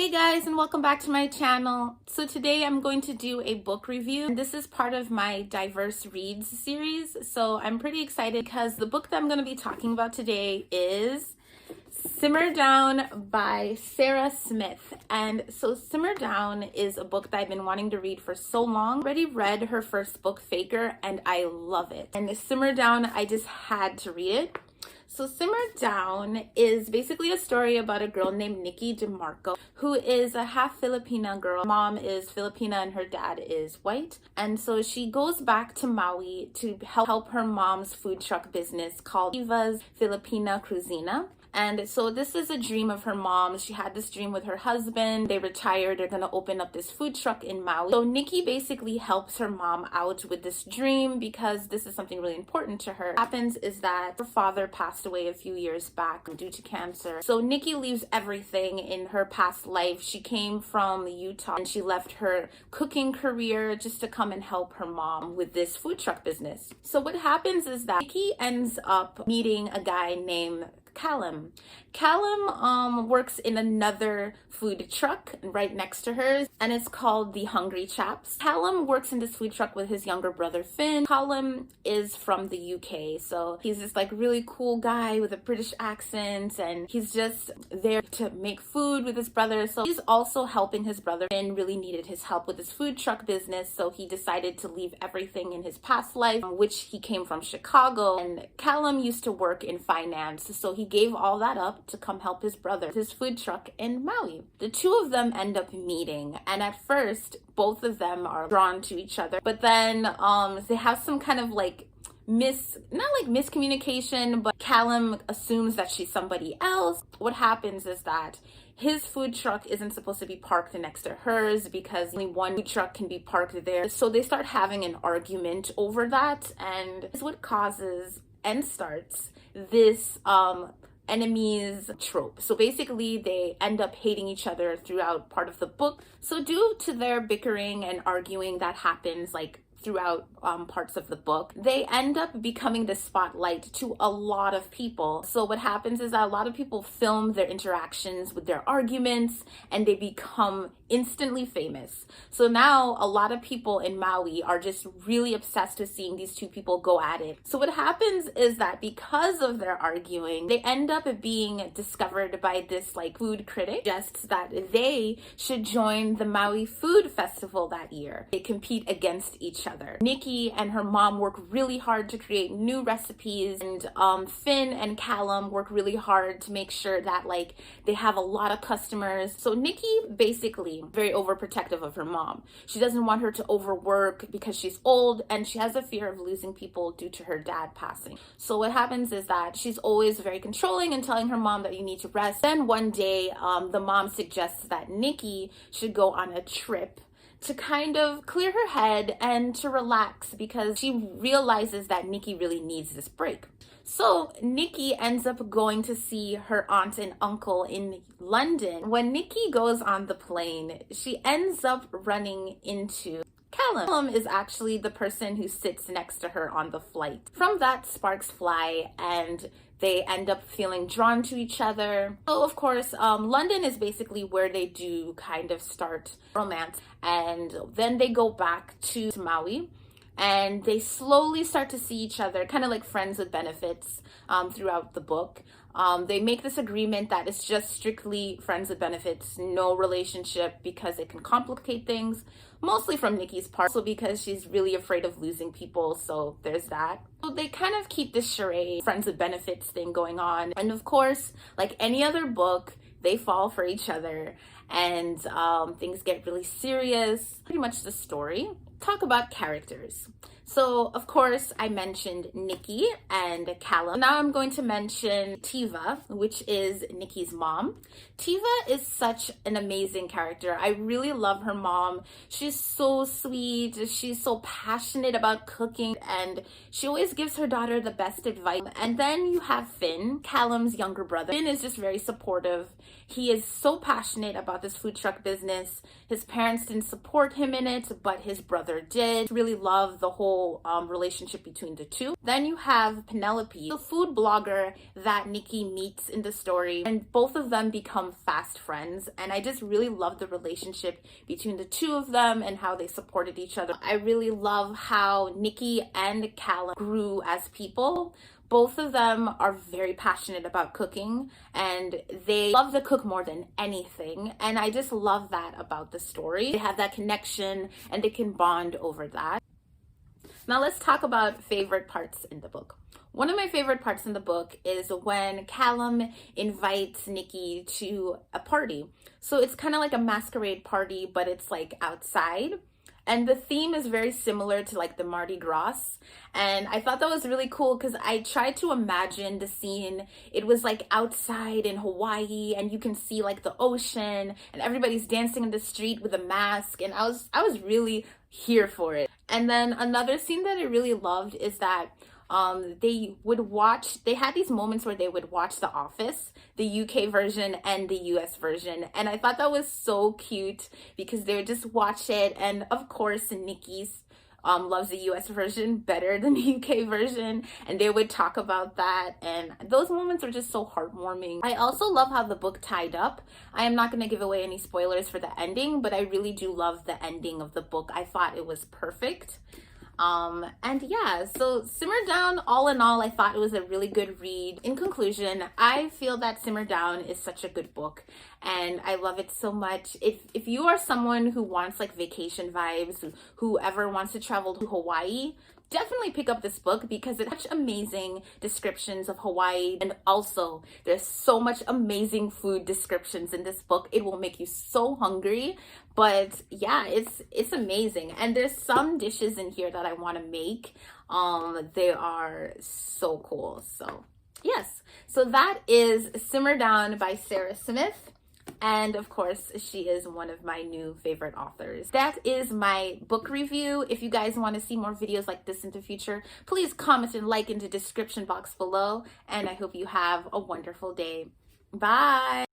Hey guys, and welcome back to my channel. So today I'm going to do a book review, and this is part of my Diverse Reads series. So I'm pretty excited because the book that I'm going to be talking about today is Simmer Down by Sarah Smith. And so Simmer Down is a book that I've been wanting to read for so long. I already read her first book, Faker, and I love it. And Simmer Down, I just had to read it. So Simmer Down is basically a story about a girl named Nikki DeMarco, who is a half Filipina girl. Mom is Filipina and her dad is white. And so she goes back to Maui to help her mom's food truck business called Eva's Filipina Cuisina. And so this is a dream of her mom. She had this dream with her husband. They retired. They're going to open up this food truck in Maui. So Nikki basically helps her mom out with this dream because this is something really important to her. What happens is that her father passed away a few years back due to cancer. So Nikki leaves everything in her past life. She came from Utah and she left her cooking career just to come and help her mom with this food truck business. So what happens is that Nikki ends up meeting a guy named Callum. Callum works in another food truck right next to hers, and it's called The Hungry Chaps. Callum works in this food truck with his younger brother Finn. Callum is from the UK, so he's this like really cool guy with a British accent, and he's just there to make food with his brother. So he's also helping his brother. Finn really needed his help with his food truck business, so he decided to leave everything in his past life, which he came from Chicago, and Callum used to work in finance, so he gave all that up to come help his brother with his food truck in Maui. The two of them end up meeting, and at first both of them are drawn to each other, but then they have some kind of like not like miscommunication, but Callum assumes that she's somebody else. What happens is that his food truck isn't supposed to be parked next to hers because only one food truck can be parked there. So they start having an argument over that, and it's what causes and starts this enemies trope. So basically they end up hating each other throughout part of the book. So due to their bickering and arguing that happens like throughout parts of the book, they end up becoming the spotlight to a lot of people. So what happens is that a lot of people film their interactions with their arguments and they become instantly famous. So now a lot of people in Maui are just really obsessed with seeing these two people go at it. So what happens is that because of their arguing, they end up being discovered by this like food critic, suggests that they should join the Maui Food Festival that year. They compete against each other. Nikki and her mom work really hard to create new recipes, and Finn and Callum work really hard to make sure that like they have a lot of customers. So Nikki basically very overprotective of her mom. She doesn't want her to overwork because she's old and she has a fear of losing people due to her dad passing. So what happens is that she's always very controlling and telling her mom that you need to rest. Then one day the mom suggests that Nikki should go on a trip to kind of clear her head and to relax because she realizes that Nikki really needs this break. So Nikki ends up going to see her aunt and uncle in London. When Nikki goes on the plane, she ends up running into Callum. Callum is actually the person who sits next to her on the flight. From that, sparks fly and they end up feeling drawn to each other. So of course, London is basically where they do kind of start romance, and then they go back to Maui and they slowly start to see each other, kind of like friends with benefits throughout the book. They make this agreement that it's just strictly friends with benefits, no relationship, because it can complicate things, mostly from Nikki's part, also because she's really afraid of losing people, so there's that. So they kind of keep this charade, friends with benefits thing going on. And of course, like any other book, they fall for each other and things get really serious. Pretty much the story. Talk about characters. So of course I mentioned Nikki and Callum. Now I'm going to mention Tiva, which is Nikki's mom. Tiva is such an amazing character. I really love her mom. She's so sweet. She's so passionate about cooking and she always gives her daughter the best advice. And then you have Finn, Callum's younger brother. Finn is just very supportive. He is so passionate about this food truck business. His parents didn't support him in it, but his brother did. Really love the whole relationship between the two. Then you have Penelope, the food blogger that Nikki meets in the story, and both of them become fast friends. And I just really love the relationship between the two of them and how they supported each other. I really love how Nikki and Callum grew as people. Both of them are very passionate about cooking and they love to cook more than anything. And I just love that about the story. They have that connection and they can bond over that. Now let's talk about favorite parts in the book. One of my favorite parts in the book is when Callum invites Nikki to a party. So it's kind of like a masquerade party, but it's like outside. And the theme is very similar to like the Mardi Gras. And I thought that was really cool because I tried to imagine the scene. It was like outside in Hawaii and you can see like the ocean and everybody's dancing in the street with a mask. And I was really here for it. And then another scene that I really loved is that they had these moments where they would watch The Office, the UK version and the US version. And I thought that was so cute because they would just watch it. And of course, Nikki's loves the US version better than the UK version. And they would talk about that. And those moments are just so heartwarming. I also love how the book tied up. I am not going to give away any spoilers for the ending, but I really do love the ending of the book. I thought it was perfect. And yeah, so Simmer Down, all in all, I thought it was a really good read. In conclusion, I feel that Simmer Down is such a good book and I love it so much. If you are someone who wants like vacation vibes, whoever wants to travel to Hawaii, definitely pick up this book because it's such amazing descriptions of Hawaii, and also there's so much amazing food descriptions in this book. It will make you so hungry, but yeah, it's amazing. And there's some dishes in here that I want to make. They are so cool. So yes, so that is Simmer Down by Sarah Smith. And of course, she is one of my new favorite authors. That is my book review. If you guys want to see more videos like this in the future, please comment and like in the description box below. And I hope you have a wonderful day. Bye.